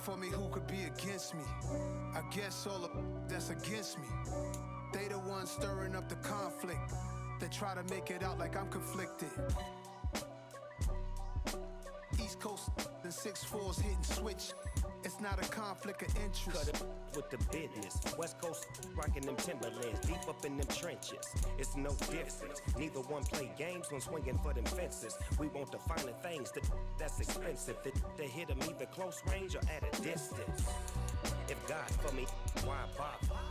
for me, who could be against me? I guess all the that's against me. They the ones stirring up the conflict. They try to make it out like I'm conflicted. East Coast and 6'4's hitting switch. It's not a conflict of interest. Cut it with the business. West Coast rocking them Timberlands, deep up in them trenches. It's no difference. Neither one play games when swinging for them fences. We want the finer things that's expensive. They hit them either close range or at a distance. If God for me, why bother?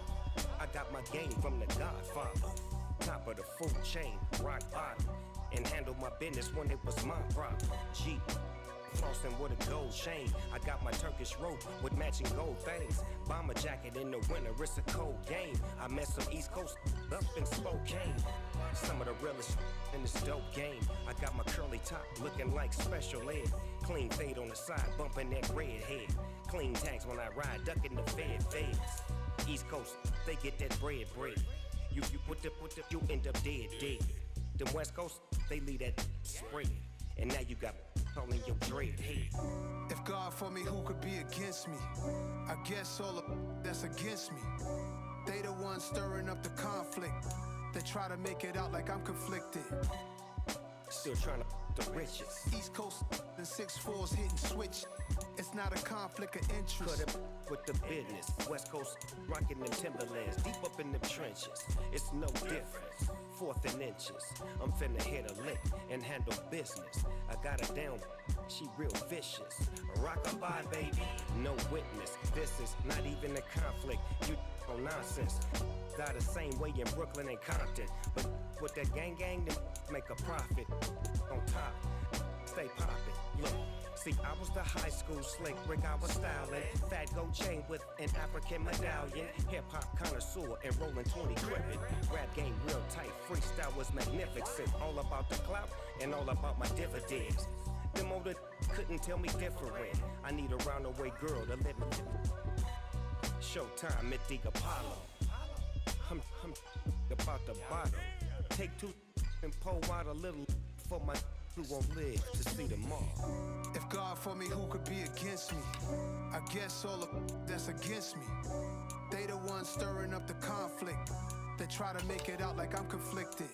I got my game from the Godfather. Top of the food chain, rock bottom. And handle my business when it was my problem. G. Flossing with a gold chain. I got my Turkish rope with matching gold things. Bomber jacket in the winter, it's a cold game. I met some East Coast up in Spokane. Some of the realest in this dope game. I got my curly top looking like special ed. Clean fade on the side, bumping that red head. Clean tags when I ride, ducking the feds. East Coast, they get that bread. You end up dead. Them West Coast, they leave that spread. And now you got calling your dread head. If God for me, who could be against me? I guess all the that's against me. They the ones stirring up the conflict. They try to make it out like I'm conflicted. Still trying to the riches. East Coast and 6'4's hitting switch. It's not a conflict of interest. Cut it with the business. West Coast rocking them Timberlands, deep up in them trenches. It's no difference. Fourth and inches. I'm finna hit a lick and handle business. I got her down, she real vicious. Rockabye, baby, no witness. This is not even a conflict. You on nonsense. Got the same way in Brooklyn and Compton, but with that gang, then make a profit. On top, stay poppin'. Look, see, I was the high school slick Rick, I was styling. Fat gold chain with an African medallion. Hip-hop connoisseur and rolling 20 crippin'. Rap game real tight, freestyle was magnificent. All about the clout and all about my dividends. Them older couldn't tell me different. I need a roundaway girl to let me. Showtime at the Apollo. I'm about the bottom. Take two and pour out a little for my who won't live to see tomorrow. If God for me, who could be against me? I guess all the that's against me. They the ones stirring up the conflict. They try to make it out like I'm conflicted.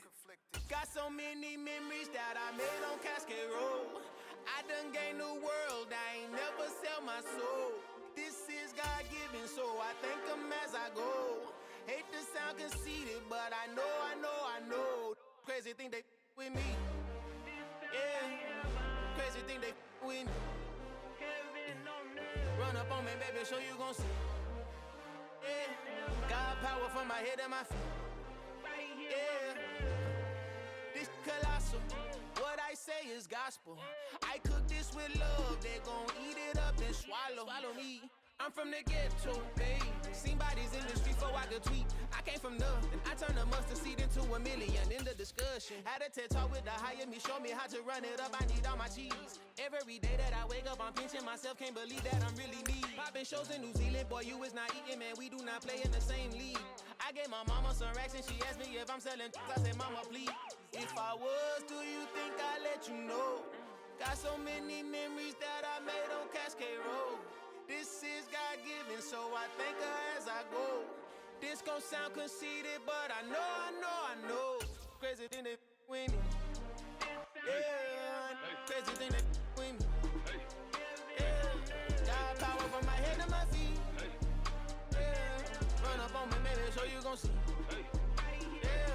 Got so many memories that I made on Cascade Road. I done gained the world, I ain't never sell my soul. This is God-given, so I thank Him as I go. Hate to sound conceited, but I know. Crazy thing they with me. Yeah, crazy thing they with me. Run up on me, baby, show you gon' see. Yeah, God power from my head and my feet. Yeah, this colossal. What I say is gospel. I cook this with love, they gon' eat it up and swallow me. I'm from the ghetto, babe. Seen bodies in the street before I could tweet. I came from nothing, I turned a mustard seed into a million. In the discussion, had a TED talk with the higher me, show me how to run it up. I need all my cheese. Every day that I wake up, I'm pinching myself. Can't believe that I'm really me. Popping shows in New Zealand, boy, you is not eating, man. We do not play in the same league. I gave my mama some racks and she asked me if I'm selling. I said, mama, please. If I was, do you think I'd let you know? Got so many memories that I made on Cascade Road. This is God-given, so I thank her as I go. This gon' sound conceited, but I know. Crazy thing they with me. Yeah, crazy thing they with me. Yeah, got power from my head to my feet. Yeah, run up on me, maybe so you gon' see. Yeah.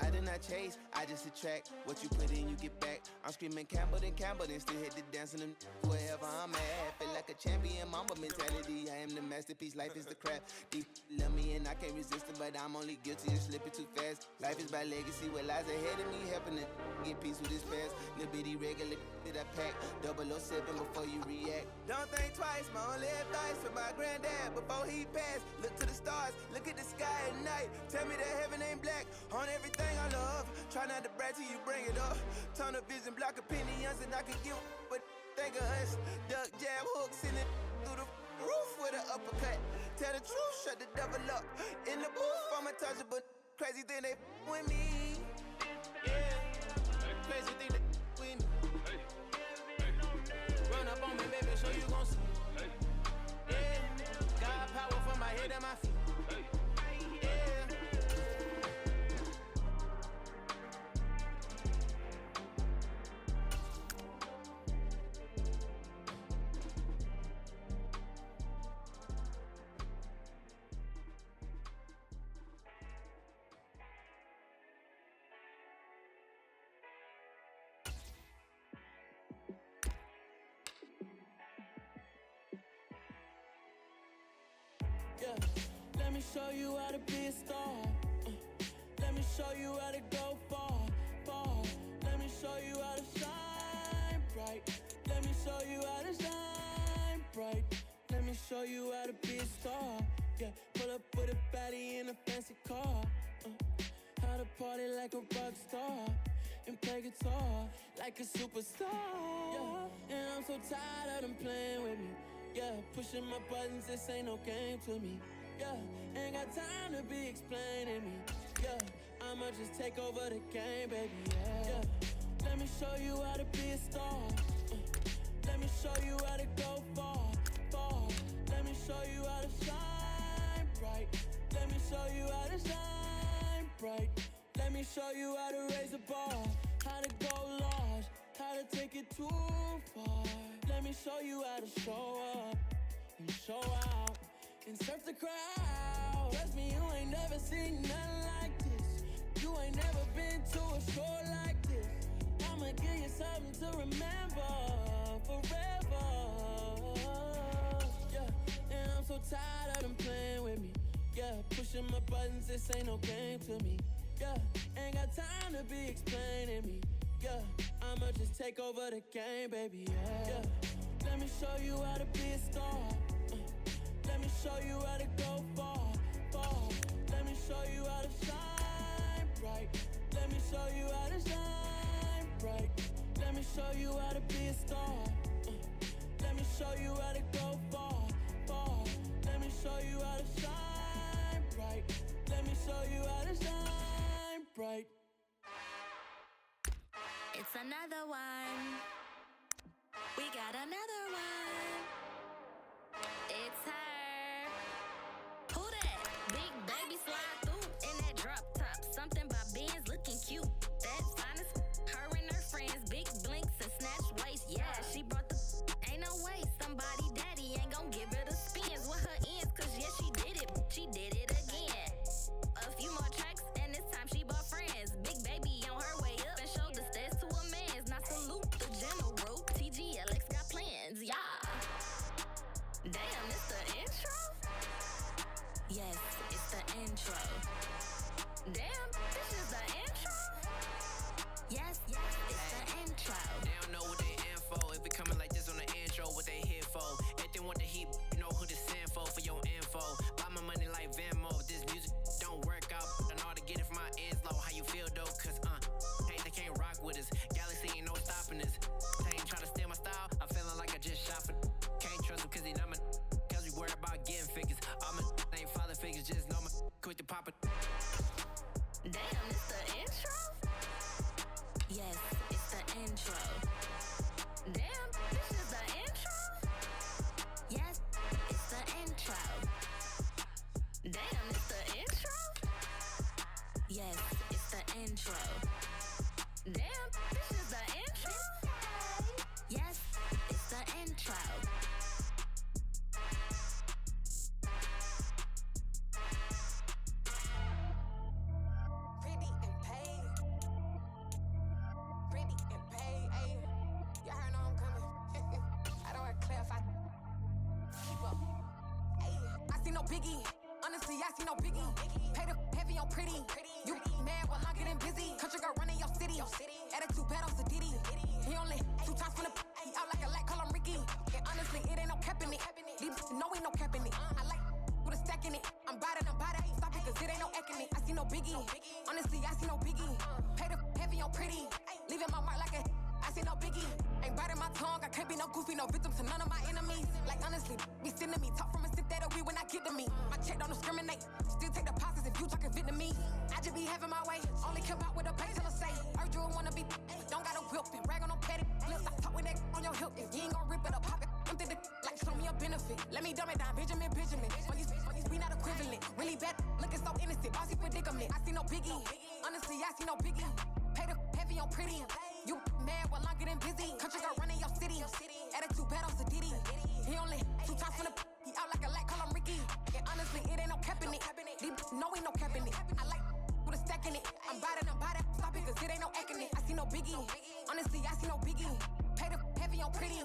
I did not chase, I just attract. What you put in, you get back. I'm screaming Campbell, then still hit the dancing and wherever I'm at. Feel like a champion, mamba mentality. I am the masterpiece, life is the crap. Deep love me and I can't resist it, but I'm only guilty of slipping too fast. Life is by legacy, what lies ahead of me, helping to get peace with this past. Little bitty regular that I pack, 007 before you react. Don't think twice, my only advice for my granddad before he passed. Look to the stars, look at the sky at night. Tell me that heaven ain't black on everything I love. Try not to brag till you bring it up. Tunnel vision, block opinions, and I can give but think of us. Duck jab hooks in it through the roof with an uppercut. Tell the truth, shut the devil up. In the booth, I'm untouchable. Crazy thing they with me. Yeah, crazy thing they with me. Run up on me, baby, so you gon' at my feet. Yeah. Yeah, let me show you how to be a star. Let me show you how to go far, far. Let me show you how to shine bright. Let me show you how to shine bright. Let me show you how to be a star. Yeah, pull up with a baddie in a fancy car. How to party like a rock star and play guitar like a superstar. Yeah, and I'm so tired of them playing with me. Yeah, pushing my buttons, this ain't no game to me. Yeah, ain't got time to be explaining me. Yeah, I'ma just take over the game, baby. Yeah, let me show you how to be a star. Let me show you how to go far, far. Let me show you how to shine bright. Let me show you how to shine bright. Let me show you how to raise a bar, how to go large, how to take it too far. Let me show you how to show up and show out and surf the crowd. Trust me, you ain't never seen nothing like this. You ain't never been to a show like this. I'ma give you something to remember forever. Yeah, and I'm so tired of them playing with me. Yeah, pushing my buttons, this ain't no game to me. Yeah, ain't got time to be explaining me. Yeah, I'ma just take over the game, baby. Yeah, let me show you how to be a star. Let me show you how to go far, far. Let me show you how to shine bright. Let me show you how to shine bright. Let me show you how to be a star. Let me show you how to go far, far. Let me show you how to shine bright. Let me show you how to shine bright. It's another one. We got another one. It's her. Who that? Big baby slide through in that drop top. Something by Benz looking cute. That's honest. Her and her friends, big blinks and snatch waist. Yeah, she brought the. Ain't no way somebody daddy ain't gon' give her the spins with her ends. Cause yeah, she did it. She did it again. A few more tracks and this time she bought friends. Big baby on her way up and showed the stairs to a man's. Now salute the general. TGLX got plans, yeah. Damn, it's the intro? Yes, it's the intro. Damn, this is the intro? Yes, it's the intro. They don't know what they info. If it coming like this on the intro, what they here for? If they want the heat, you know who to send for your info. Buy my money like Venmo. If this music don't work out, I know how to get it from my ends low. How you feel though? Cause hey, they can't rock with us. Galaxy ain't no stopping us. They ain't trying to steal my style. I'm feeling like I just shot for. Can't trust him cause he not my. Cause we worried about getting figures. All my ain't father figures, just know my quick to pop it. Damn, it's the intro? Yes, it's the intro. Damn, this is the intro? Yes, it's the intro. Damn, it's the intro? Yes, it's the intro. Damn, this is the intro? Yes, it's the intro. Pretty and paid. Pretty and paid, ayy. Y'all heard know I'm coming. I don't want to clarify. Keep up. Ayy. I see no biggie. Honestly, I see no biggie. Pay the heavy on pretty. You mad while I'm getting busy. Country girl running your city. Attitude bad on Sadiddy. He only 2 times from the he out like a light, call him Ricky. And honestly, it ain't no cap in it. These know ain't no cap in it. I like with a stack in it. I'm bad. Stop it, cause it ain't no eck in it. I see no biggie. Honestly, I see no biggie. Pay the heavy on pretty. Leaving my mark like a I see no biggie. Ain't biting my tongue. I can't be no goofy, no victim to none of my enemies. Like honestly, be sending me talk from a sit that'll be when I get to me. My check don't discriminate. Still take deposits if you talking Vietnamese. I just be having my way. Only come out with a pay till I say. Heard you wanna be. Don't got no whip and rag on no petty. Lips, I talk with that on your hip. If you ain't gon' rip it or pop it, empty the like show me a benefit. Let me dumb it down, Benjamin. We not equipped. vigilant. Really bad, looking so innocent. Bossy predicament. I see no biggie. Honestly, I see no biggie. Pay the heavy on pretty. You mad while I'm getting busy. Country girl running your city. Attitude bad on Sadiddy. He only 2 times from the. He out like a light, call him Ricky. And honestly, it ain't no cap in it. No, ain't no cap in it. I like with a stack in it. I'm biting. Stop it, cause it ain't no acting it. I see no biggie. Honestly, I see no biggie. Pay the heavy on pretty.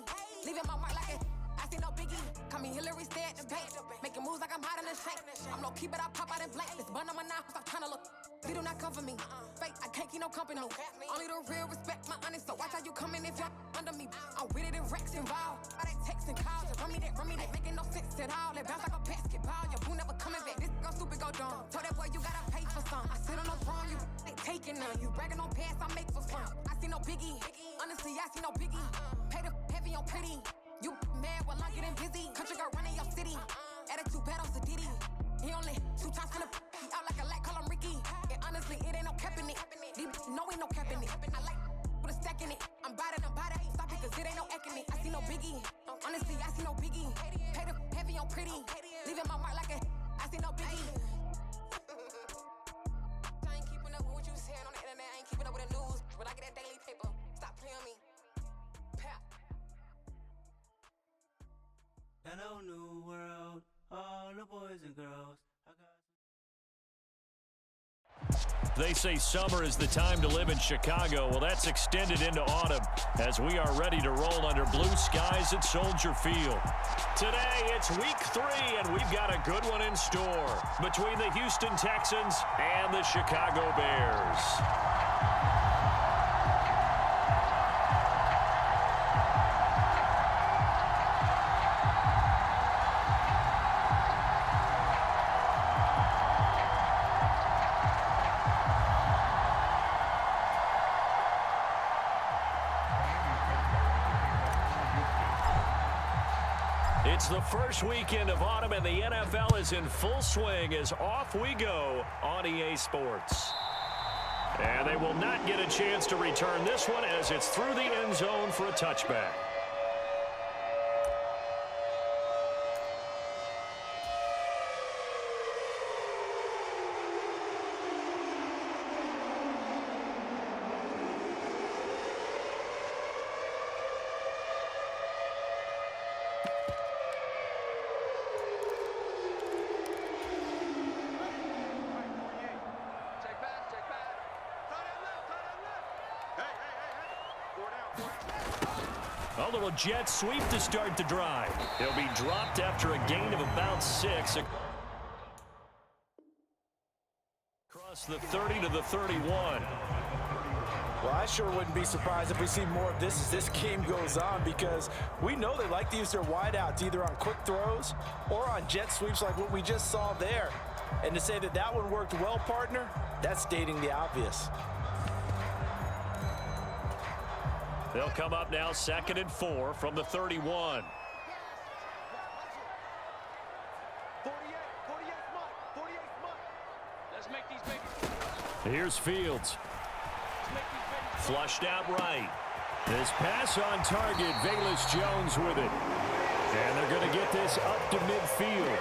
Leaving my mark like it. I see no biggie. Call me Hillary, stay at the bank. Making moves like I'm hiding the shank. I'm low key, but I pop out in blank. This bun on my knife, stop trying to look. They do not come for me. Fake, I can't keep no company. Only the real respect my honest. So watch how you coming if you're under me. I'm with it and Rex involved. All that text and calls. Just run me that. Making no sense at all. They bounce like a basketball. Your boo never coming back. This go stupid, go dumb. Told that boy you gotta pay for some. I sit on the throne, you ain't taking none. You bragging on past, I make for fun. I see no biggie. Honestly, I see no biggie. Pay the heavy on pretty. You mad while I'm getting busy. Country girl running your city. Attitude bad on Sadiddy. He only 2 times from the. He out like a light, call him Ricky. And honestly, it ain't no cap in it. No, ain't no cap in it. I like with a stack in it. I'm biting. Stop it, cause it ain't no acting it. I see no biggie. Honestly, I see no biggie. Pay the heavy on pretty. Leaving my mark like a. I see no biggie. I ain't keeping up with what you saying on the internet. I ain't keeping up with the news. But I get that daily paper. Stop playing on me. Pap. Hello, new world, all the boys and girls. They say summer is the time to live in Chicago. Well, that's extended into autumn as we are ready to roll under blue skies at Soldier Field. Today, it's week 3, and we've got a good one in store between the Houston Texans and the Chicago Bears. It's the first weekend of autumn, and the NFL is in full swing as off we go on EA Sports. And they will not get a chance to return this one as it's through the end zone for a touchback. A little jet sweep to start the drive. He'll be dropped after a gain of about 6. Across the 30 to the 31. Well, I sure wouldn't be surprised if we see more of this as this game goes on, because we know they like to use their wideouts either on quick throws or on jet sweeps like what we just saw there. And to say that that one worked well, partner, that's stating the obvious. They'll come up now 2nd and 4 from the 31. Here's Fields. Flushed out right. This pass on target, Velus Jones with it. And they're going to get this up to midfield.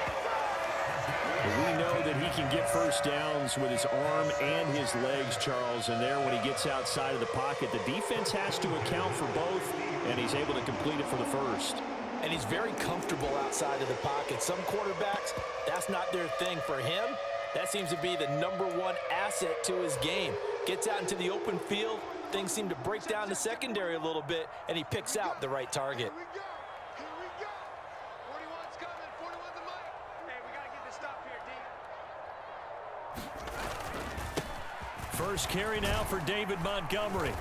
We know that he can get first downs with his arm and his legs, Charles, and there when he gets outside of the pocket, the defense has to account for both, and he's able to complete it for the first. And he's very comfortable outside of the pocket. Some quarterbacks, that's not their thing. For him, that seems to be the #1 asset to his game. Gets out into the open field, things seem to break down the secondary a little bit, and he picks out the right target. First carry now for David Montgomery.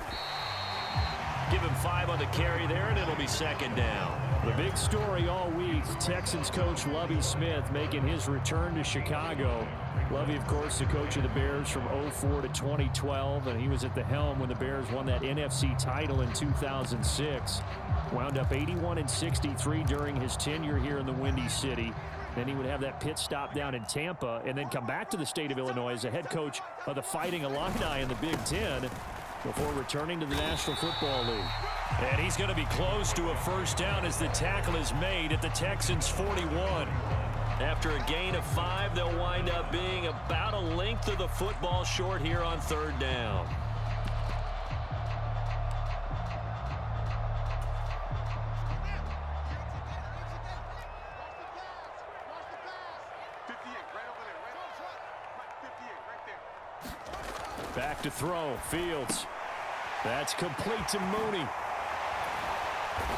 Give him 5 on the carry there, and it'll be 2nd down. The big story all week, Texans coach Lovie Smith making his return to Chicago. Lovie, of course, the coach of the Bears from 2004 to 2012, and he was at the helm when the Bears won that NFC title in 2006. Wound up 81-63 during his tenure here in the Windy City. Then he would have that pit stop down in Tampa and then come back to the state of Illinois as a head coach of the Fighting Illini in the Big Ten before returning to the National Football League. And he's going to be close to a first down as the tackle is made at the Texans' 41. After a gain of 5, they'll wind up being about a length of the football short here on 3rd down. Back to throw. Fields. That's complete to Mooney.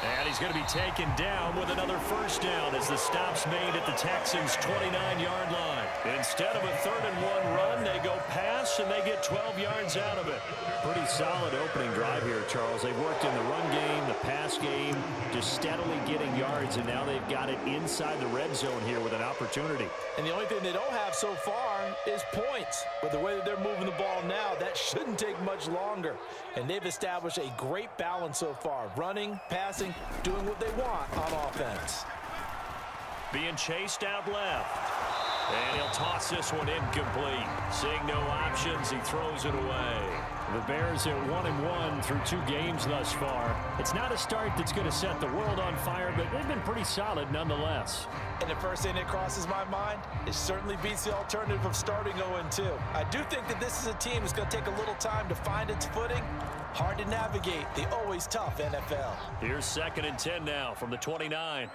And he's going to be taken down with another 1st down as the stop's made at the Texans' 29-yard line. Instead of a 3rd-and-1 run, they go pass, and they get 12 yards out of it. Pretty solid opening drive here, Charles. They've worked in the run game, the pass game, just steadily getting yards, and now they've got it inside the red zone here with an opportunity. And the only thing they don't have so far is points. With the way that they're moving the ball now, that shouldn't take much longer. And they've established a great balance so far. Running, passing, doing what they want on offense. Being chased out left. And he'll toss this one incomplete. Seeing no options, he throws it away. The Bears are 1-1 through 2 games thus far. It's not a start that's going to set the world on fire, but they've been pretty solid nonetheless. And the first thing that crosses my mind, it certainly beats the alternative of starting 0-2. I do think that this is a team that's going to take a little time to find its footing. Hard to navigate the always tough NFL. Here's 2nd and 10 now from the 29.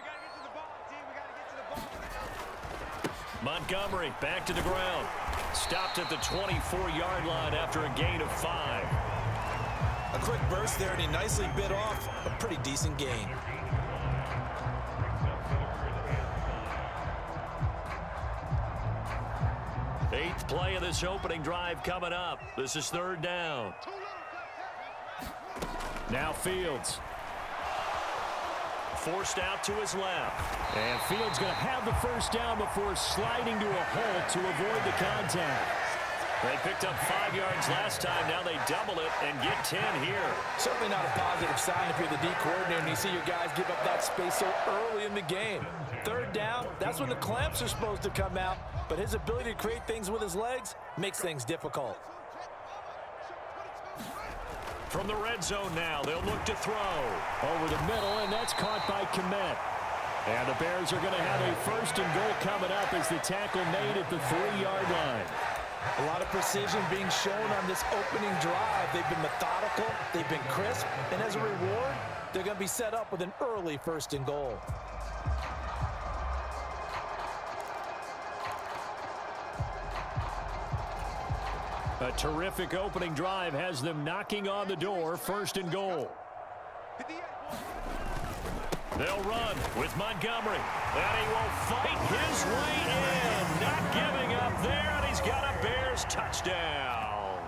Montgomery back to the ground. Stopped at the 24-yard line after a gain of 5. A quick burst there, and he nicely bit off a pretty decent gain. Eighth play of this opening drive coming up. This is 3rd down. Now Fields. Forced out to his left. And Fields going to have the 1st down before sliding to a halt to avoid the contact. They picked up 5 yards last time. Now they double it and get 10 here. Certainly not a positive sign if you're the D coordinator and you see your guys give up that space so early in the game. 3rd down, that's when the clamps are supposed to come out. But his ability to create things with his legs makes things difficult. From the red zone now, they'll look to throw. Over the middle, and that's caught by Kmet. And the Bears are going to have a 1st and goal coming up as the tackle made at the 3-yard line. A lot of precision being shown on this opening drive. They've been methodical, they've been crisp, and as a reward, they're going to be set up with an early 1st and goal. A terrific opening drive has them knocking on the door. 1st and goal. They'll run with Montgomery. And he will fight his way in. Not giving up there, and he's got a Bears touchdown.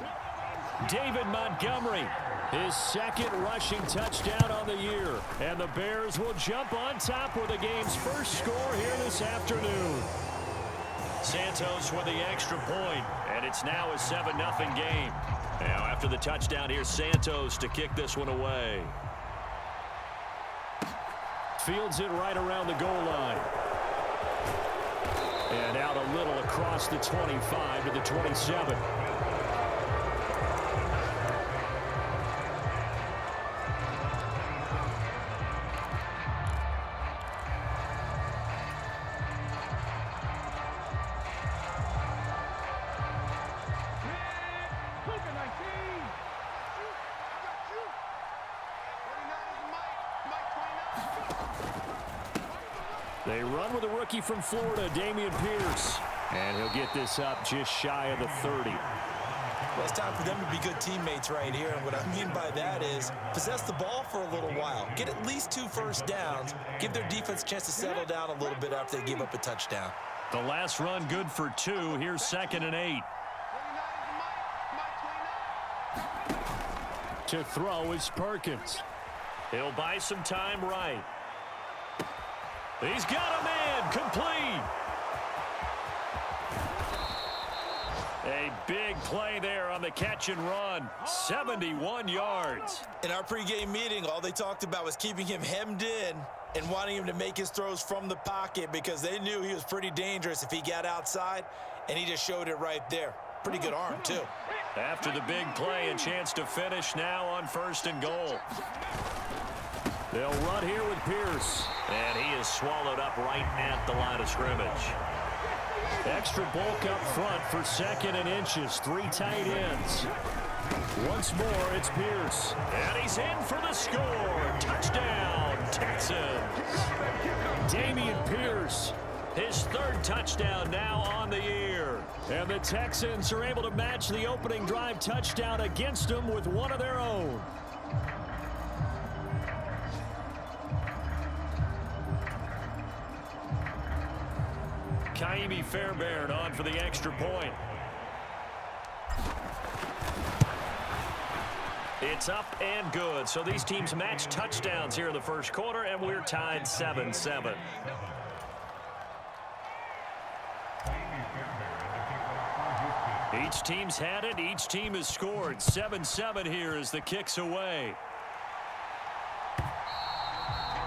David Montgomery, his 2nd rushing touchdown on the year. And the Bears will jump on top with the game's 1st score here this afternoon. Santos with the extra point, and it's now a 7-0 game. Now after the touchdown, here's Santos to kick this one away. Fields it right around the goal line. And out a little across the 25 to the 27. They run with a rookie from Florida, Dameon Pierce. And he'll get this up just shy of the 30. Well, it's time for them to be good teammates right here. And what I mean by that is possess the ball for a little while. Get at least 2 1st downs. Give their defense a chance to settle down a little bit after they give up a touchdown. The last run good for 2. Here's 2nd and 8. To throw is Perkins. He'll buy some time right. He's got a man, complete. A big play there on the catch and run. 71 yards. In our pregame meeting, all they talked about was keeping him hemmed in and wanting him to make his throws from the pocket because they knew he was pretty dangerous if he got outside, and he just showed it right there. Pretty good arm, too. After the big play, a chance to finish now on 1st and goal. They'll run here with Pierce. And he is swallowed up right at the line of scrimmage. Extra bulk up front for 2nd and inches. 3 tight ends. Once more, it's Pierce. And he's in for the score. Touchdown, Texans. Dameon Pierce, his 3rd touchdown now on the year. And the Texans are able to match the opening drive touchdown against them with one of their own. Kaimi Fairbairn on for the extra point. It's up and good. So these teams match touchdowns here in the first quarter, and we're tied 7-7. Each team's had it. Each team has scored. 7-7 here as the kick's away.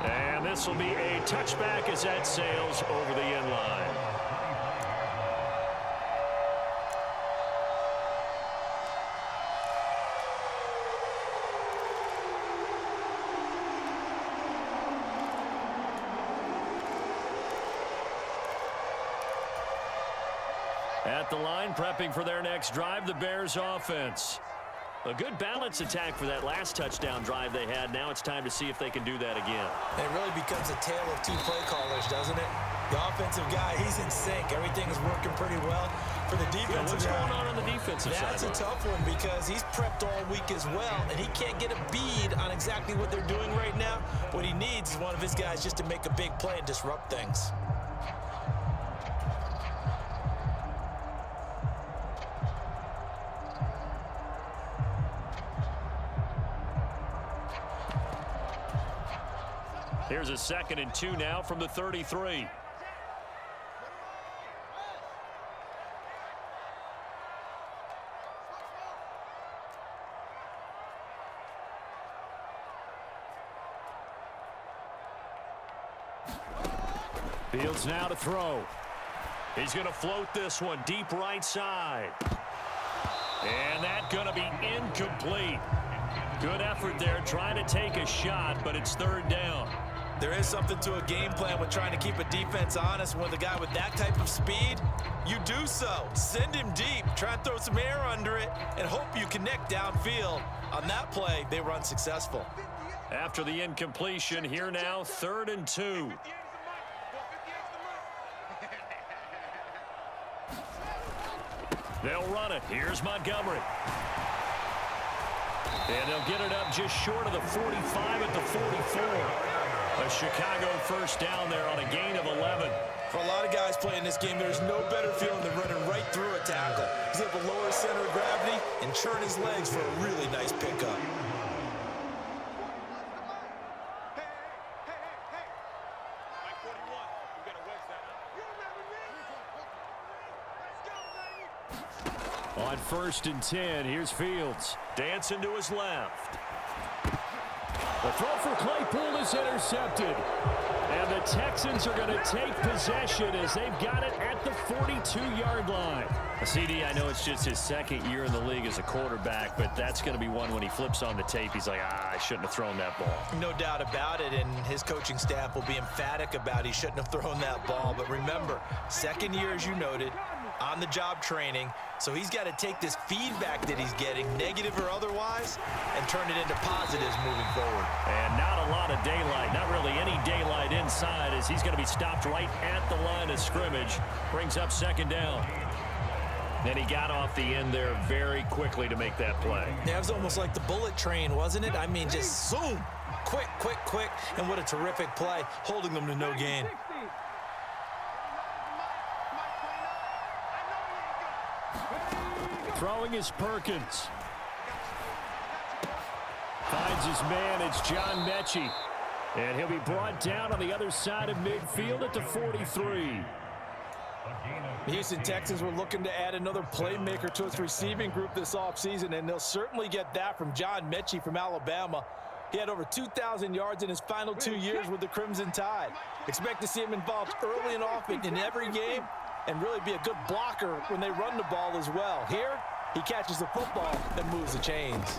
And this will be a touchback as that sails over the end line. At the line, prepping for their next drive, the Bears offense. A good balance attack for that last touchdown drive they had. Now it's time to see if they can do that again. And it really becomes a tale of 2 play callers, doesn't it? The offensive guy, he's in sync. Everything is working pretty well. For the defensive guy, what's going on the defensive side? That's a tough one because he's prepped all week as well, and he can't get a bead on exactly what they're doing right now. What he needs is one of his guys just to make a big play and disrupt things. Here's a 2nd and 2 now from the 33. Fields now to throw. He's going to float this one deep right side. And that's going to be incomplete. Good effort there trying to take a shot, but it's 3rd down. There is something to a game plan with trying to keep a defense honest. When the guy with that type of speed, you do so. Send him deep, try and throw some air under it, and hope you connect downfield. On that play, they were unsuccessful. After the incompletion, here now, 3rd and 2. They'll run it. Here's Montgomery. And they'll get it up just short of the 45 at the 44. A Chicago first down there on a gain of 11. For a lot of guys playing this game, there's no better feeling than running right through a tackle. He's able to lower his center of gravity and churn his legs for a really nice pickup. On 1st and 10, here's Fields. Dancing to his left. The throw for Claypool is intercepted. And the Texans are going to take possession as they've got it at the 42-yard line. CD, I know it's just his 2nd year in the league as a quarterback, but that's going to be one when he flips on the tape, he's like, I shouldn't have thrown that ball. No doubt about it, and his coaching staff will be emphatic about he shouldn't have thrown that ball. But remember, 2nd year, as you noted, on-the-job training, so he's got to take this feedback that he's getting, negative or otherwise, and turn it into positives moving forward. And not a lot of daylight, not really any daylight inside, as he's going to be stopped right at the line of scrimmage. Brings up 2nd down. And he got off the end there very quickly to make that play. Yeah, it was almost like the bullet train, wasn't it? I mean, just zoom, quick, quick, quick, and what a terrific play, holding them to no gain. Throwing is Perkins. Finds his man, it's John Mechie. And he'll be brought down on the other side of midfield at the 43. The Houston Texans were looking to add another playmaker to its receiving group this offseason, and they'll certainly get that from John Mechie from Alabama. He had over 2,000 yards in his final 2 years with the Crimson Tide. Expect to see him involved early and often in every game and really be a good blocker when they run the ball as well. Here, he catches the football and moves the chains.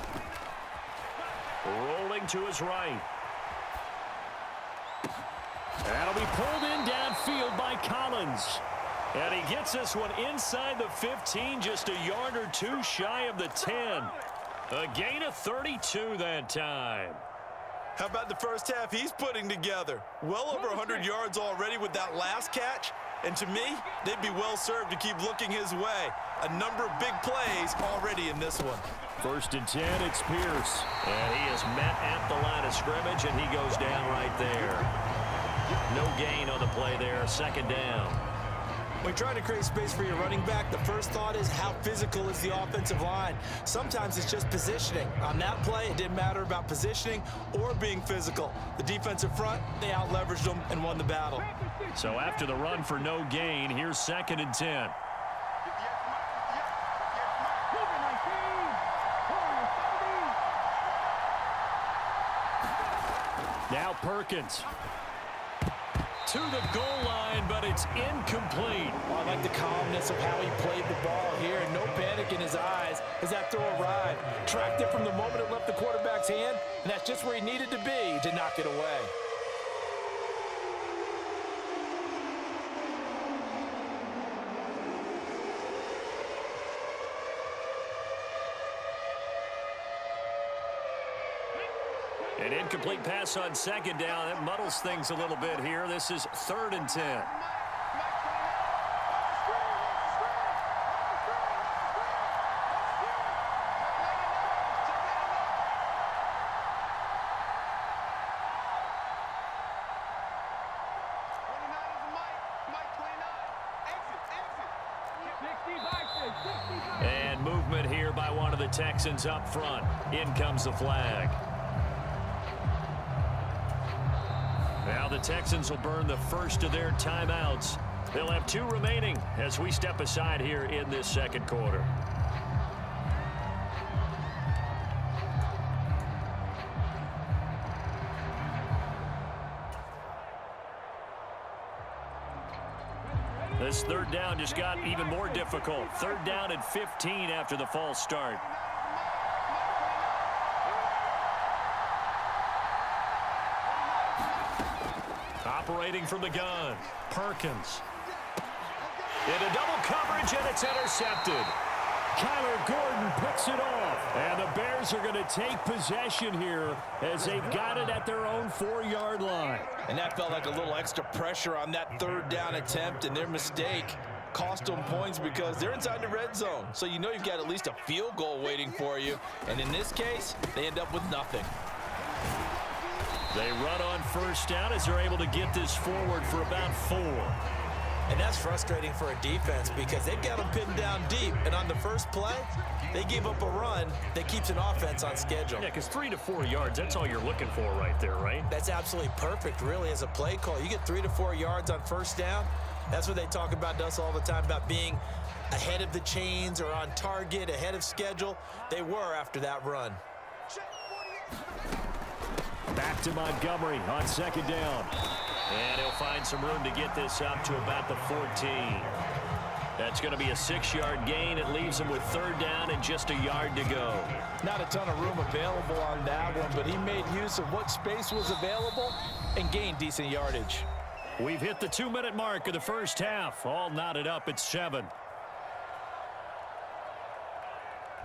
Rolling to his right. That'll be pulled in downfield by Collins. And he gets this one inside the 15, just a yard or two shy of the 10. A gain of 32 that time. How about the first half he's putting together? Well over 100 yards already with that last catch. And to me, they'd be well served to keep looking his way. A number of big plays already in this one. 1st and 10, it's Pierce. And he is met at the line of scrimmage, and he goes down right there. No gain on the play there, 2nd down. When trying to create space for your running back, the first thought is how physical is the offensive line. Sometimes it's just positioning. On that play, it didn't matter about positioning or being physical. The defensive front, they out-leveraged them and won the battle. So after the run for no gain, here's 2nd and 10. Now Perkins. To the goal line, but it's incomplete. Well, I like the calmness of how he played the ball here. No panic in his eyes as that throw arrived. Tracked it from the moment it left the quarterback's hand, and that's just where he needed to be to knock it away. An incomplete pass on 2nd down. That muddles things a little bit here. This is 3rd and 10. And movement here by one of the Texans up front. In comes the flag. Now the Texans will burn the first of their timeouts. They'll have 2 remaining as we step aside here in this 2nd quarter. This 3rd down just got even more difficult. 3rd down and 15 after the false start. Operating from the gun, Perkins. Into double coverage, and it's intercepted. Kyler Gordon picks it off. And the Bears are going to take possession here as they've got it at their own 4-yard line. And that felt like a little extra pressure on that 3rd down attempt, and their mistake cost them points because they're inside the red zone. So you know you've got at least a field goal waiting for you. And in this case, they end up with nothing. They run on 1st down as they're able to get this forward for about 4. And that's frustrating for a defense because they've got them pinned down deep. And on the first play, they give up a run that keeps an offense on schedule. Yeah, because 3 to 4 yards, that's all you're looking for right there, right? That's absolutely perfect, really, as a play call. You get 3 to 4 yards on 1st down. That's what they talk about to us all the time, about being ahead of the chains or on target, ahead of schedule. They were after that run. Back to Montgomery on 2nd down. And he'll find some room to get this up to about the 14. That's going to be a 6-yard gain. It leaves him with 3rd down and just a yard to go. Not a ton of room available on that one, but he made use of what space was available and gained decent yardage. We've hit the 2-minute mark of the first half. All knotted up at 7.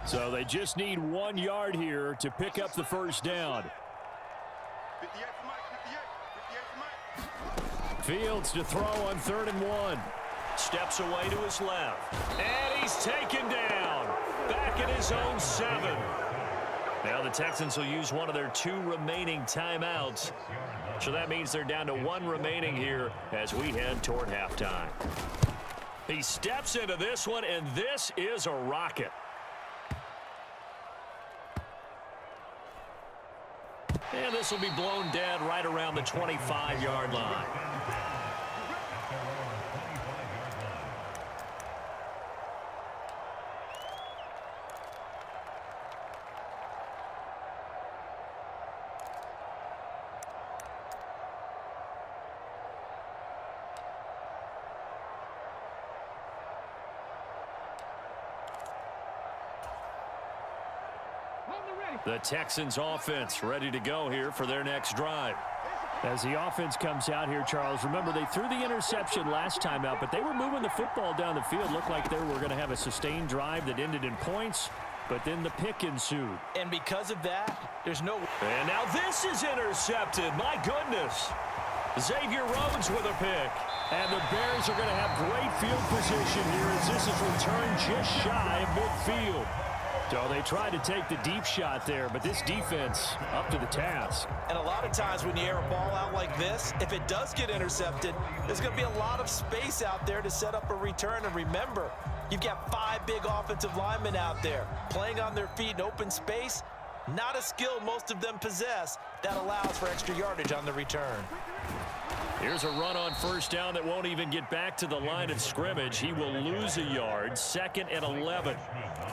So they just need 1 yard here to pick up the 1st down. Fields to throw on 3rd and 1. Steps away to his left. And he's taken down. Back at his own 7. Now the Texans will use one of their 2 remaining timeouts. So that means they're down to 1 remaining here as we head toward halftime. He steps into this one, and this is a rocket. And this will be blown dead right around the 25-yard line. The Texans offense ready to go here for their next drive. As the offense comes out here, Charles, remember they threw the interception last time out, but they were moving the football down the field. Looked like they were going to have a sustained drive that ended in points, but then the pick ensued. And because of that, there's no... And now this is intercepted. My goodness. Xavier Rhodes with a pick. And the Bears are going to have great field position here as this is returned just shy of midfield. So they tried to take the deep shot there, but this defense up to the task. And a lot of times when you air a ball out like this, if it does get intercepted, there's going to be a lot of space out there to set up a return. And remember, you've got 5 big offensive linemen out there playing on their feet in open space. Not a skill most of them possess that allows for extra yardage on the return. Here's a run on first down that won't even get back to the line of scrimmage. He will lose a yard, 2nd and 11.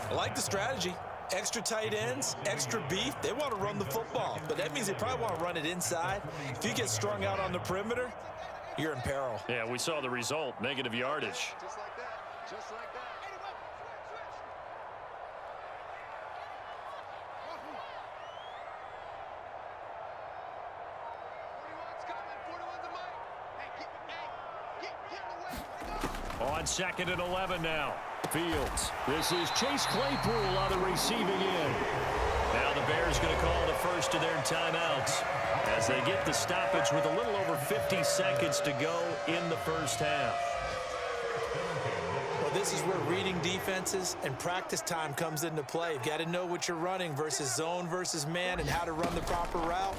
I like the strategy. Extra tight ends, extra beef. They want to run the football, but that means they probably want to run it inside. If you get strung out on the perimeter, you're in peril. Yeah, we saw the result, negative yardage. Just like that. Just like that. On 2nd and 11 now. Fields. This is Chase Claypool on the receiving end. Now the Bears going to call the first of their timeouts as they get the stoppage with a little over 50 seconds to go in the first half. Well, this is where reading defenses and practice time comes into play. You've got to know what you're running versus zone versus man and how to run the proper route.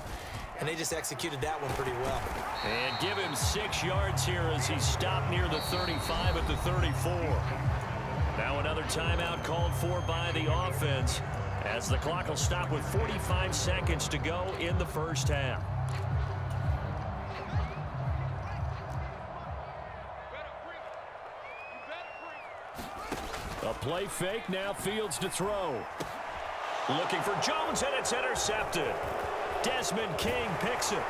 And they just executed that one pretty well. And give him 6 yards here as he stopped near the 35 at the 34. Now another timeout called for by the offense as the clock will stop with 45 seconds to go in the first half. A play fake, now Fields to throw. Looking for Jones, and it's intercepted. Desmond King picks it.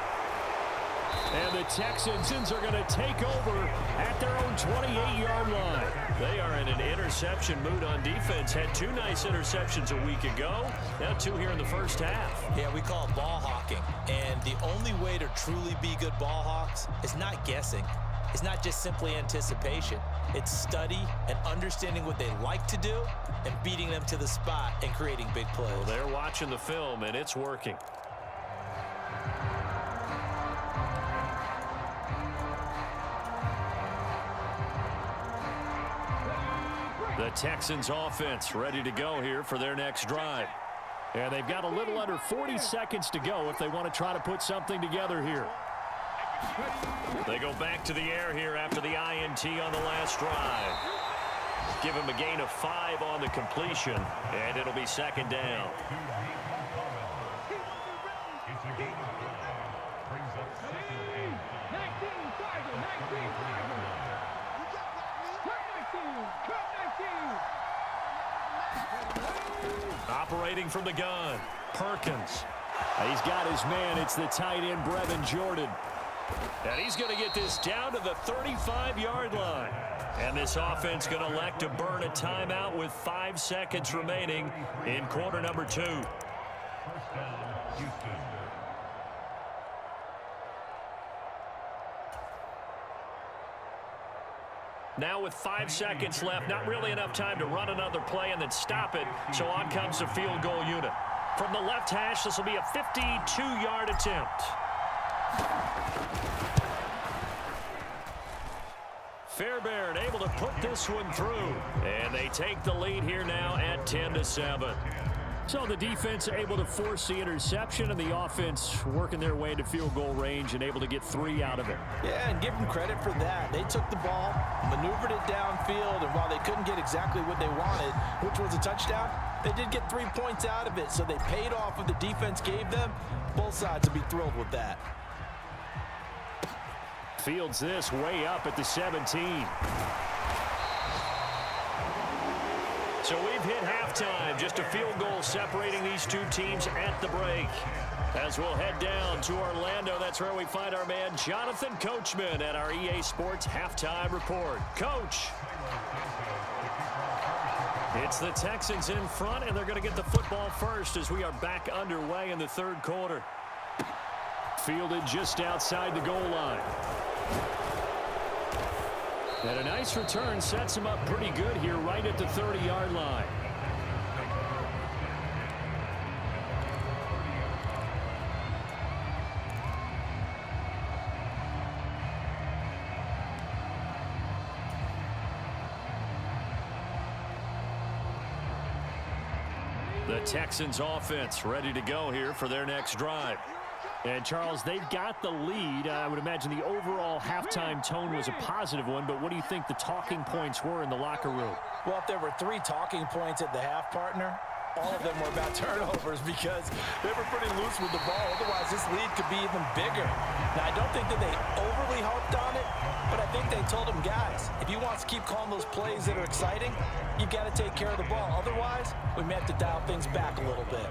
And the Texans are going to take over at their own 28-yard line. They are in an interception mood on defense. Had 2 nice interceptions a week ago. Now 2 here in the first half. Yeah, we call it ball hawking. And the only way to truly be good ball hawks is not guessing. It's not just simply anticipation. It's study and understanding what they like to do and beating them to the spot and creating big plays. Well, they're watching the film, and it's working. The Texans offense ready to go here for their next drive. And they've got a little under 40 seconds to go if they want to try to put something together here. They go back to the air here after the INT on the last drive. Give him a gain of 5 on the completion, and it'll be 2nd down. Operating from the gun, Perkins. He's got his man. It's the tight end, Brevin Jordan. And he's going to get this down to the 35-yard line. And this offense going to elect to burn a timeout with 5 seconds remaining in quarter number 2. Now with 5 seconds left, not really enough time to run another play and then stop it. So on comes the field goal unit. From the left hash, this will be a 52-yard attempt. Fairbairn able to put this one through. And they take the lead here now at 10-7. So the defense able to force the interception, and the offense working their way to field goal range and able to get 3 out of it. Yeah, and give them credit for that. They took the ball, maneuvered it downfield, and while they couldn't get exactly what they wanted, which was a touchdown, they did get 3 points out of it, so they paid off what the defense gave them. Both sides will be thrilled with that. Fields this way up at the 17. So we've hit halftime. Just a field goal separating these 2 teams at the break. As we'll head down to Orlando, that's where we find our man Jonathan Coachman at our EA Sports Halftime Report. Coach. It's the Texans in front, and they're going to get the football first as we are back underway in the 3rd quarter. fielded just outside the goal line. And a nice return sets him up pretty good here right at the 30-yard line. The Texans offense ready to go here for their next drive. And, Charles, they've got the lead. I would imagine the overall halftime tone was a positive one, but what do you think the talking points were in the locker room? Well, if there were 3 talking points at the half, partner, all of them were about turnovers because they were pretty loose with the ball. Otherwise, this lead could be even bigger. Now, I don't think that they overly harped on it, but I think they told them, guys, if you want to keep calling those plays that are exciting, you've got to take care of the ball. Otherwise, we may have to dial things back a little bit.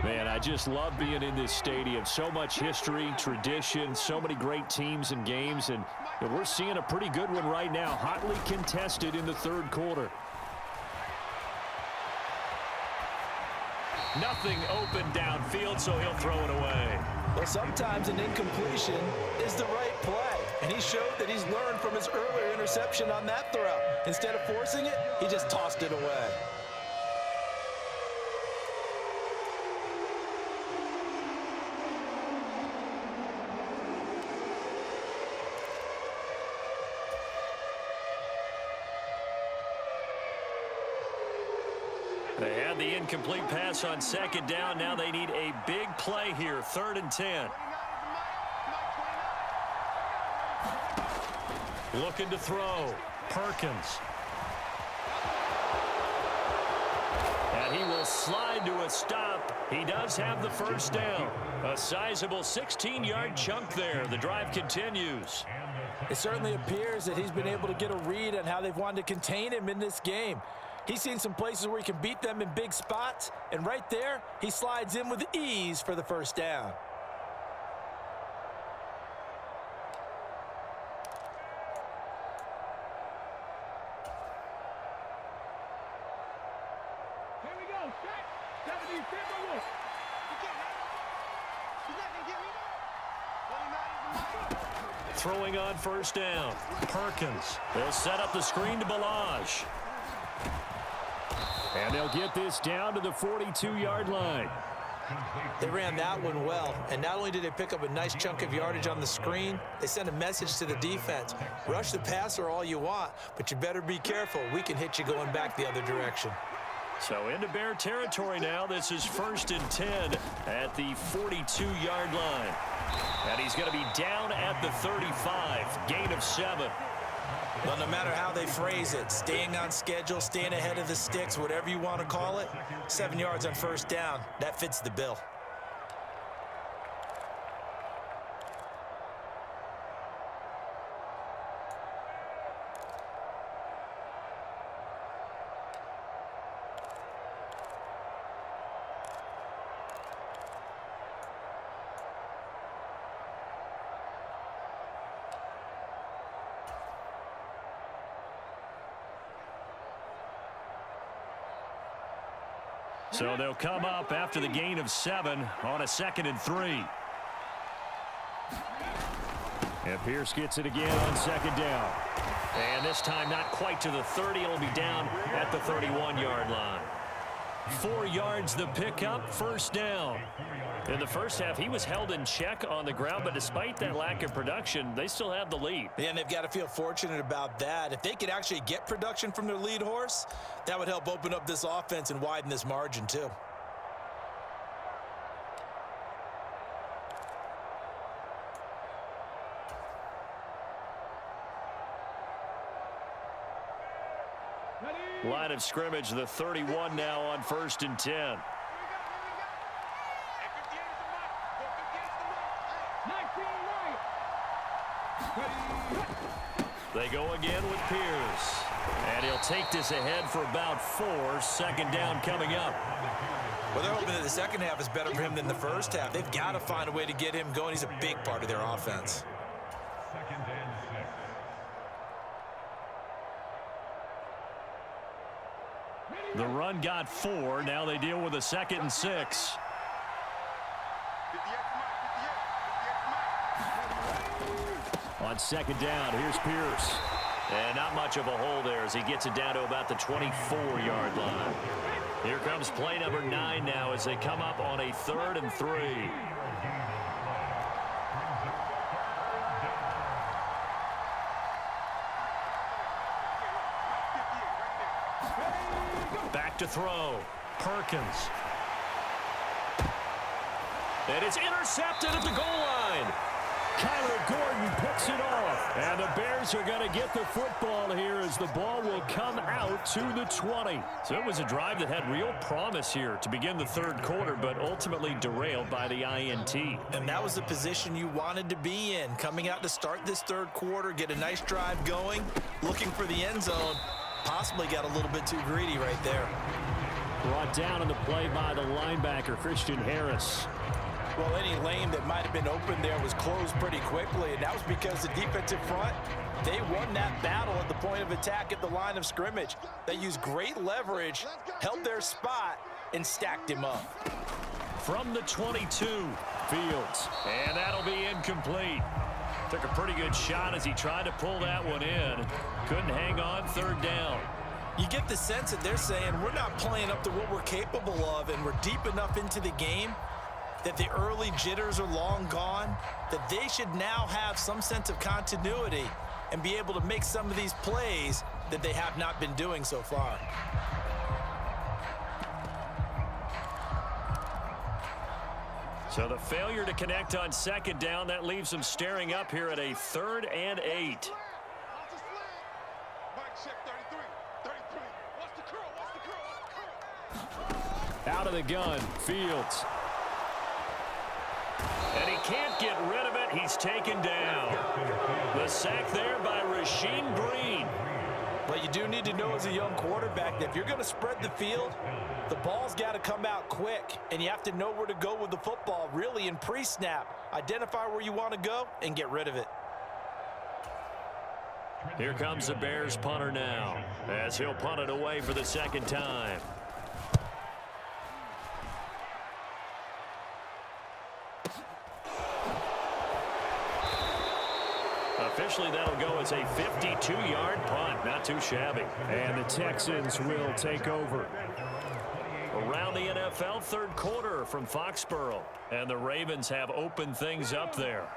Man, I just love being in this stadium. So much history, tradition, so many great teams and games, and we're seeing a pretty good one right now, hotly contested in the third quarter. Nothing open downfield, so he'll throw it away. Well, sometimes an incompletion is the right play, and he showed that he's learned from his earlier interception on that throw. Instead of forcing it, he just tossed it away. They had the incomplete pass on second down. Now they need a big play here, 3rd and 10. Looking to throw. Perkins. And he will slide to a stop. He does have the first down. A sizable 16-yard chunk there. The drive continues. It certainly appears that he's been able to get a read on how they've wanted to contain him in this game. He's seen some places where he can beat them in big spots, and right there, he slides in with ease for the first down. Here we go. Set. 70, Timberwolves. He's not going to get me. Throwing on first down. Perkins. They'll set up the screen to Balaj. And they'll get this down to the 42-yard line. They ran that one well, and not only did they pick up a nice chunk of yardage on the screen, they sent a message to the defense. Rush the passer all you want, but you better be careful. We can hit you going back the other direction. So into Bear territory now. This is 1st and 10 at the 42-yard line. And he's going to be down at the 35. Gain of 7. Well, no matter how they phrase it, staying on schedule, staying ahead of the sticks, whatever you want to call it, 7 yards on first down, that fits the bill. So they'll come up after the gain of 7 on a 2nd and 3. And Pierce gets it again on 2nd down. And this time not quite to the 30. It'll be down at the 31-yard line. 4 yards the pickup, first down. In the first half, he was held in check on the ground, but despite that lack of production, they still have the lead. Yeah, and they've got to feel fortunate about that. If they could actually get production from their lead horse, that would help open up this offense and widen this margin too. Line of scrimmage, the 31 now on 1st and 10. They go again with Pierce. And he'll take this ahead for about 4. Second down coming up. Well, they're hoping that the second half is better for him than the first half. They've got to find a way to get him going. He's a big part of their offense. Second and 6. The run got 4. Now they deal with a 2nd and 6. On second down, here's Pierce. And not much of a hole there as he gets it down to about the 24-yard line. Here comes play number 9 now as they come up on a 3rd and 3. Back to throw. Perkins. And it's intercepted at the goal line. Kyler Gordon picks it off. And the Bears are going to get the football here as the ball will come out to the 20. So it was a drive that had real promise here to begin the 3rd quarter, but ultimately derailed by the INT. And that was the position you wanted to be in. Coming out to start this 3rd quarter, get a nice drive going, looking for the end zone. Possibly got a little bit too greedy right there. Brought down on the play by the linebacker, Christian Harris. Well, any lane that might have been open there was closed pretty quickly, and that was because the defensive front, they won that battle at the point of attack at the line of scrimmage. They used great leverage, held their spot, and stacked him up. From the 22, Fields, and that'll be incomplete. Took a pretty good shot as he tried to pull that one in. Couldn't hang on, 3rd down. You get the sense that they're saying we're not playing up to what we're capable of, and we're deep enough into the game that the early jitters are long gone, that they should now have some sense of continuity and be able to make some of these plays that they have not been doing so far. So the failure to connect on 2nd down, that leaves them staring up here at a 3rd and 8. Out of the gun, Fields. And he can't get rid of it. He's taken down. The sack there by Rasheem Green. But you do need to know as a young quarterback that if you're going to spread the field, the ball's got to come out quick, and you have to know where to go with the football, really in pre-snap. Identify where you want to go and get rid of it. Here comes the Bears punter now as he'll punt it away for the 2nd time. Officially, that'll go as a 52-yard punt. Not too shabby. And the Texans will take over. Around the NFL, 3rd quarter from Foxborough. And the Ravens have opened things up there.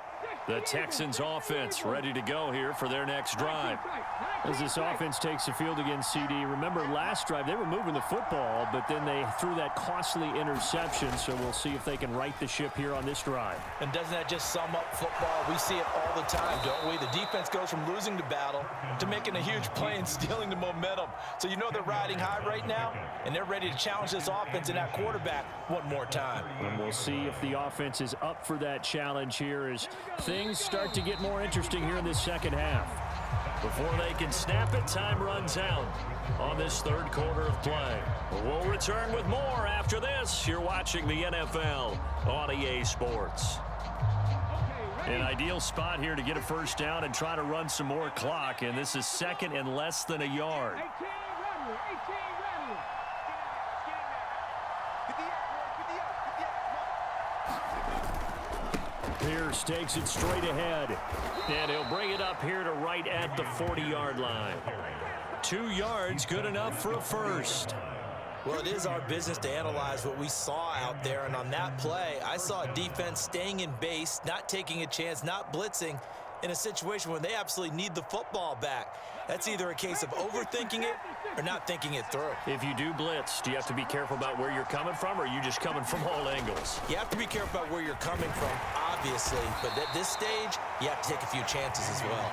The Texans offense ready to go here for their next drive. As this offense takes the field against CD, remember last drive they were moving the football, but then they threw that costly interception, so we'll see if they can right the ship here on this drive. And doesn't that just sum up football? We see it all the time, don't we? The defense goes from losing the battle to making a huge play and stealing the momentum. So you know they're riding high right now, and they're ready to challenge this offense and that quarterback one more time. And we'll see if the offense is up for that challenge here as things start to get more interesting here in this 2nd half. Before they can snap it, time runs out on this 3rd quarter of play. We'll return with more after this. You're watching the NFL on EA Sports. An ideal spot here to get a 1st down and try to run some more clock, and this is 2nd and less than a yard. Pierce takes it straight ahead, and he'll bring it up here to right at the 40-yard line. 2 yards, good enough for a 1st. Well, it is our business to analyze what we saw out there, and on that play, I saw a defense staying in base, not taking a chance, not blitzing in a situation where they absolutely need the football back. That's either a case of overthinking it or not thinking it through. If you do blitz, do you have to be careful about where you're coming from, or are you just coming from all angles? You have to be careful about where you're coming from, obviously, but at this stage, you have to take a few chances as well.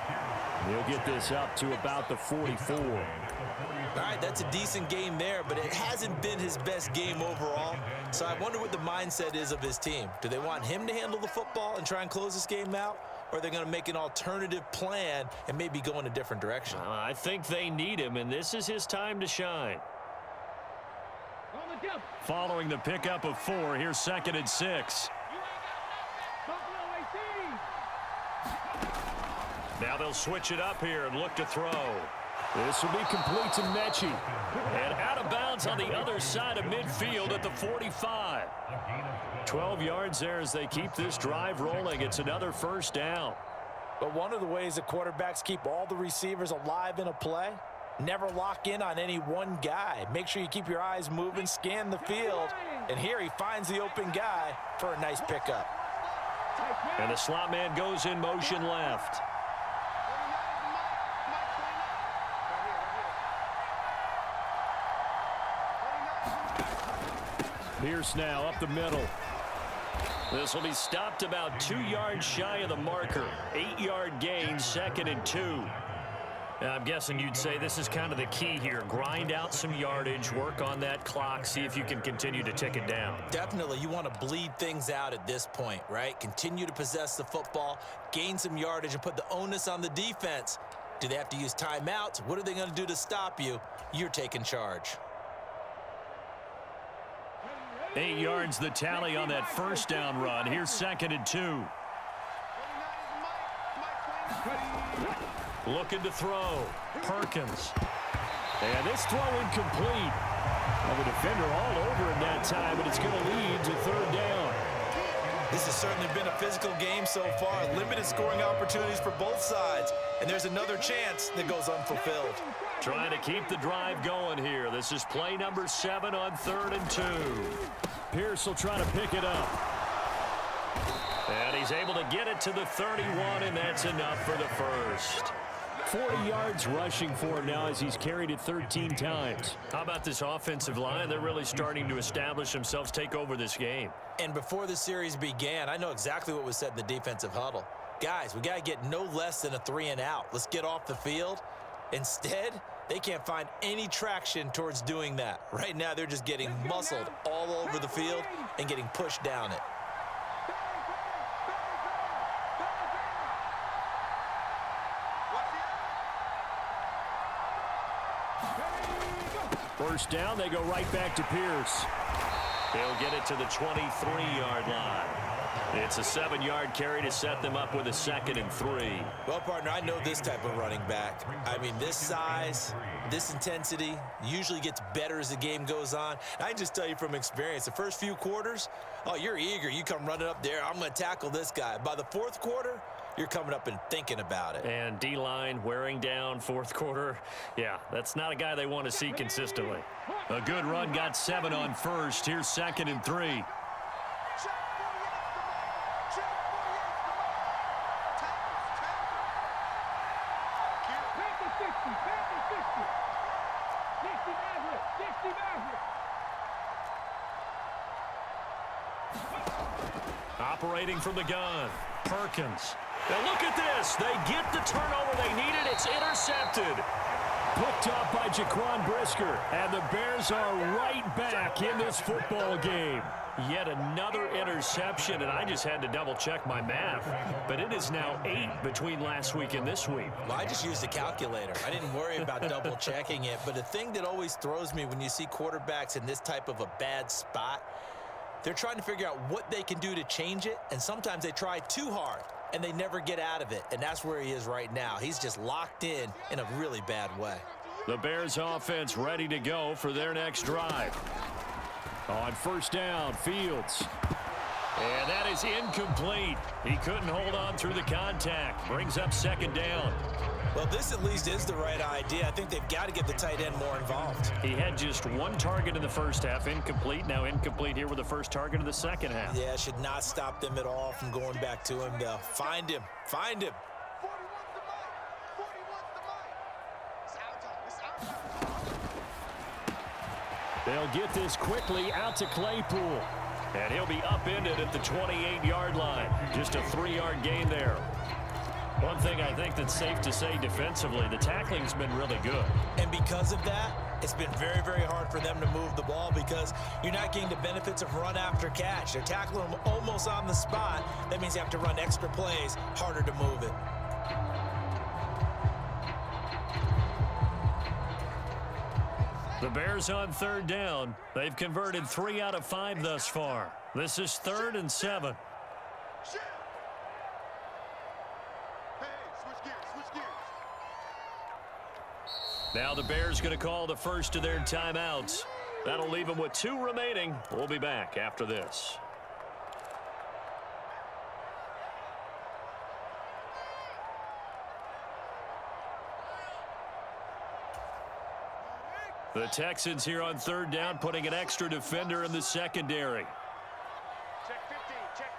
He'll get this up to about the 44. All right, that's a decent game there, but it hasn't been his best game overall. So I wonder what the mindset is of his team. Do they want him to handle the football and try and close this game out? or they're going to make an alternative plan and maybe go in a different direction? I think they need him, and this is his time to shine. Following the pickup of 4, here's 2nd and 6. Now they'll switch it up here and look to throw. This will be complete to Mechie. And out of bounds on the other side of midfield at the 45. 12 yards there as they keep this drive rolling. It's another first down. But one of the ways that quarterbacks keep all the receivers alive in a play, never lock in on any one guy. Make sure you keep your eyes moving, scan the field. And here he finds the open guy for a nice pickup. And the slot man goes in motion left. Pierce now up the middle. This will be stopped about 2 yards shy of the marker. 8-yard gain, 2nd and 2. I'm guessing you'd say this is kind of the key here. Grind out some yardage, work on that clock, see if you can continue to tick it down. Definitely, you want to bleed things out at this point, right? Continue to possess the football, gain some yardage, and put the onus on the defense. Do they have to use timeouts? What are they going to do to stop you? You're taking charge. 8 yards the tally on that first down run. Here's 2nd and 2. Looking to throw. Perkins. And this throw incomplete. Well, the defender all over him that time, but it's going to lead to 3rd down. This has certainly been a physical game so far. Limited scoring opportunities for both sides. And there's another chance that goes unfulfilled. Trying to keep the drive going here. This is play number 7 on 3rd and 2. Pierce will try to pick it up. And he's able to get it to the 31, and that's enough for the first. 40 yards rushing for him now as he's carried it 13 times. How about this offensive line? They're really starting to establish themselves, take over this game. And before the series began, I know exactly what was said in the defensive huddle. Guys, we got to get no less than a 3 and out. Let's get off the field. Instead, they can't find any traction towards doing that. Right now, they're just getting muscled all over the field and getting pushed down it. First down, they go right back to Pierce. He'll get it to the 23-yard line. It's a 7-yard carry to set them up with a 2nd and 3. Well, partner, I know this type of running back. I mean, this size, this intensity usually gets better as the game goes on. I can just tell you from experience, the first few quarters, oh, you're eager. You come running up there, I'm going to tackle this guy. By the 4th quarter, you're coming up and thinking about it. And D-line wearing down 4th quarter. Yeah, that's not a guy they want to see consistently. A good run, got 7 on first. Here's 2nd and 3. Operating from the gun, Perkins. Now look at this. They get the turnover they needed. It's intercepted. Picked off by Jaquan Brisker. And the Bears are right back in this football game. Yet another interception, and I just had to double-check my math. But it is now 8 between last week and this week. Well, I just used a calculator. I didn't worry about double-checking it. But the thing that always throws me when you see quarterbacks in this type of a bad spot, they're trying to figure out what they can do to change it, and sometimes they try too hard, and they never get out of it, and that's where he is right now. He's just locked in a really bad way. The Bears offense ready to go for their next drive. On first down, Fields. And that is incomplete. He couldn't hold on through the contact. Brings up 2nd down. Well, this at least is the right idea. I think they've got to get the tight end more involved. He had just 1 target in the first half, incomplete. Now incomplete here with the first target of the second half. Yeah, should not stop them at all from going back to him, though. Find him. Find him. They'll get this quickly out to Claypool. And he'll be upended at the 28-yard line. Just a 3-yard gain there. One thing I think that's safe to say defensively, the tackling's been really good. And because of that, it's been very, very hard for them to move the ball because you're not getting the benefits of run after catch. They're tackling them almost on the spot. That means you have to run extra plays, harder to move it. The Bears on third down. They've converted 3 out of 5 thus far. This is 3rd and 7. Now the Bears going to call the first of their timeouts. That'll leave them with 2 remaining. We'll be back after this. The Texans here on third down, putting an extra defender in the secondary. Check 50, check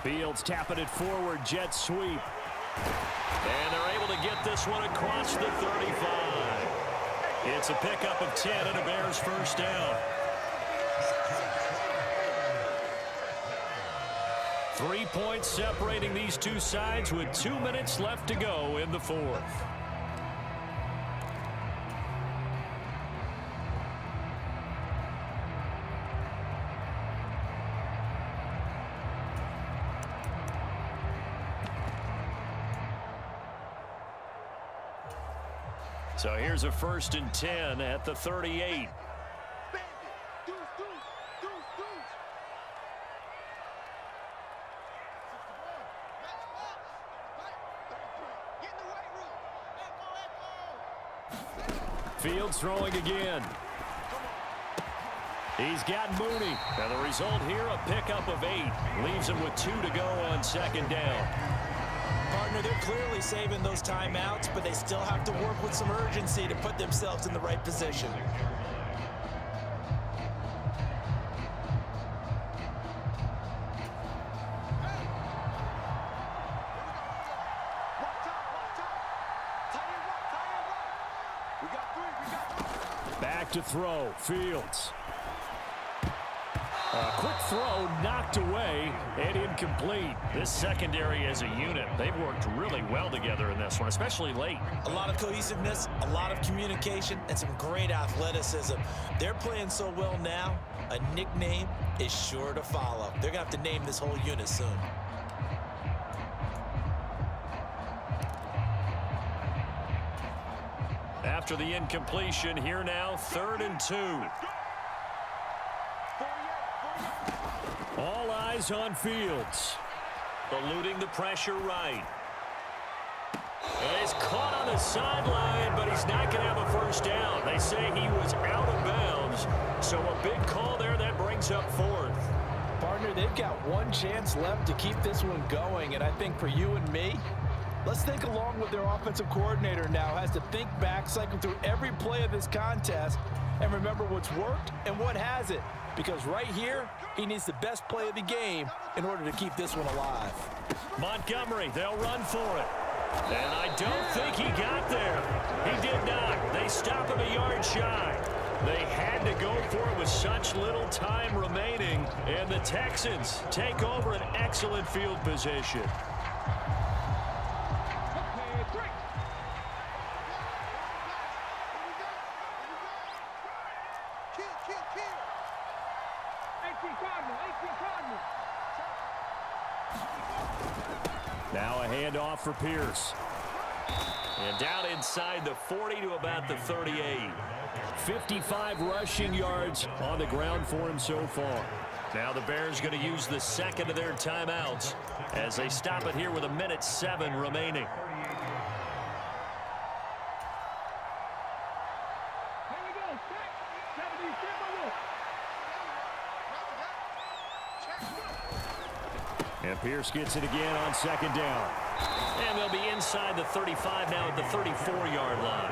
50. Fields tapping it forward, jet sweep. And they're able to get this one across the 35. It's a pickup of 10 and a Bears first down. 3 points separating these two sides with 2 minutes left to go in the fourth. So here's a 1st and 10 at the 38. Fields throwing again. He's got Mooney. And the result here, a pickup of 8. Leaves him with 2 to go on second down. Partner, they're clearly saving those timeouts, but they still have to work with some urgency to put themselves in the right position. Back to throw. Fields. A quick throw knocked away and incomplete. This secondary as a unit, they've worked really well together in this one, especially late. A lot of cohesiveness, a lot of communication, and some great athleticism. They're playing so well now, a nickname is sure to follow. They're going to have to name this whole unit soon. After the incompletion, here now, 3rd and 2. All eyes on Fields. Eluding the pressure right. And he's caught on the sideline, but he's not going to have a first down. They say he was out of bounds. So a big call there that brings up 4th. Partner, they've got one chance left to keep this one going. And I think for you and me, let's think along with their offensive coordinator now. Has to think back, cycle through every play of this contest, and remember what's worked and what hasn't. Because right here, he needs the best play of the game in order to keep this one alive. Montgomery, they'll run for it. And I don't think he got there. He did not. They stop him a yard shy. They had to go for it with such little time remaining. And the Texans take over an excellent field position. Now a handoff for Pierce. And down inside the 40 to about the 38. 55 rushing yards on the ground for him so far. Now the Bears going to use the second of their timeouts as they stop it here with 1:07 remaining. And Pierce gets it again on second down. And they'll be inside the 35 now at the 34-yard line.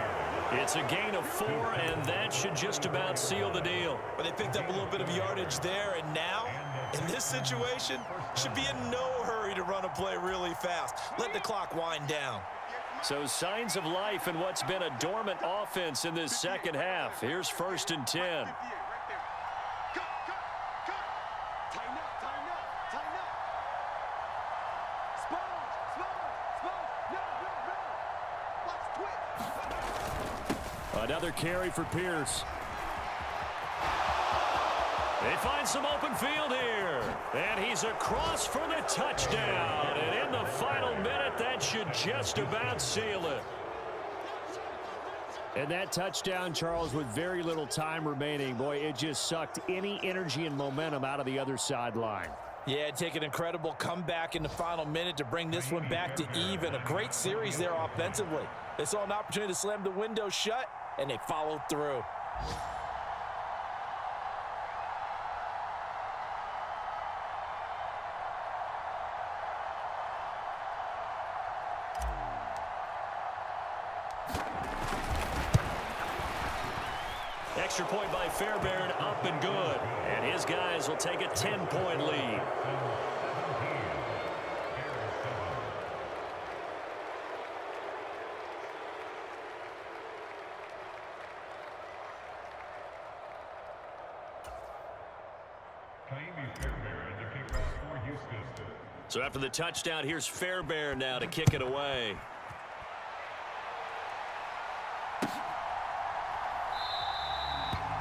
It's a gain of 4, and that should just about seal the deal. But they picked up a little bit of yardage there, and now, in this situation, should be in no hurry to run a play really fast. Let the clock wind down. So signs of life in what's been a dormant offense in this second half. Here's 1st and 10. Another carry for Pierce. They find some open field here. And he's across for the touchdown. And in the final minute, that should just about seal it. And that touchdown, Charles, with very little time remaining, boy, it just sucked any energy and momentum out of the other sideline. Yeah, take an incredible comeback in the final minute to bring this one back to even. A great series there offensively. They saw an opportunity to slam the window shut, and they followed through. Extra point by Fairbairn, up and good. And his guys will take a 10-point lead. So after the touchdown, here's Fairbairn now to kick it away.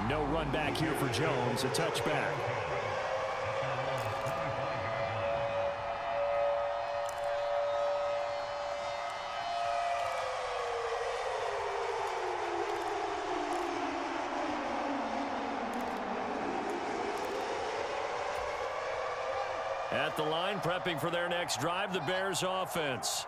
No run back here for Jones, a touchback. At the line, prepping for their next drive, the Bears offense.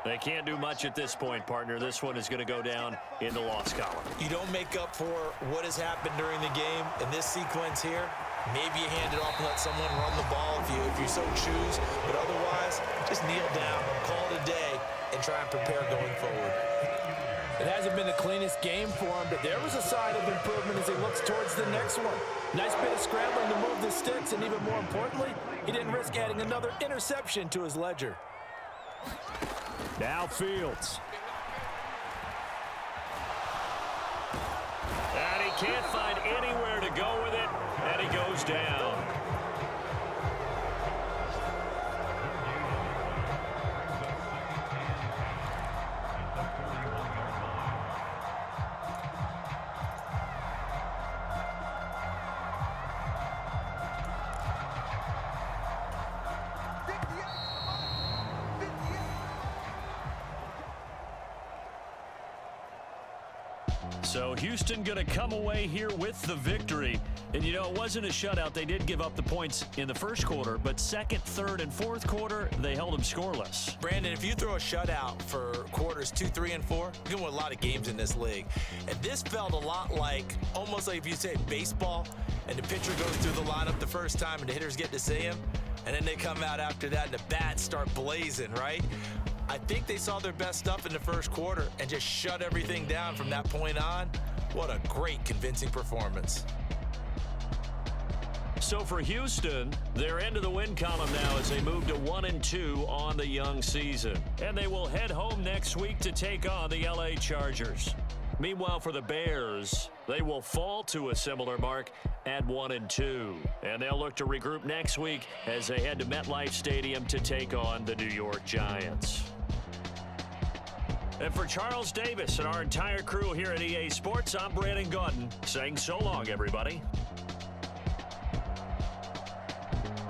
They can't do much at this point, partner. This one is going to go down in the loss column. You don't make up for what has happened during the game in this sequence here. Maybe you hand it off and let someone run the ball if you so choose. But otherwise, just kneel down, call it a day, and try and prepare going forward. It hasn't been the cleanest game for him, but there was a sign of improvement as he looks towards the next one. Nice bit of scrambling to move the sticks, and even more importantly, he didn't risk adding another interception to his ledger. Now Fields. And he can't find anywhere to go with it, and he goes down. So Houston going to come away here with the victory. And, you know, it wasn't a shutout. They did give up the points in the first quarter, but second, third, and fourth quarter, they held them scoreless. Brandon, if you throw a shutout for quarters 2, 3, and 4, you're going to win a lot of games in this league. And this felt a lot like, almost like if you say baseball, and the pitcher goes through the lineup the first time and the hitters get to see him, and then they come out after that and the bats start blazing, right? I think they saw their best stuff in the first quarter and just shut everything down from that point on. What a great, convincing performance. So for Houston, they're into the win column now as they move to 1-2 on the young season. And they will head home next week to take on the LA Chargers. Meanwhile, for the Bears, they will fall to a similar mark at 1-2. And they'll look to regroup next week as they head to MetLife Stadium to take on the New York Giants. And for Charles Davis and our entire crew here at EA Sports, I'm Brandon Gaudin saying so long, everybody.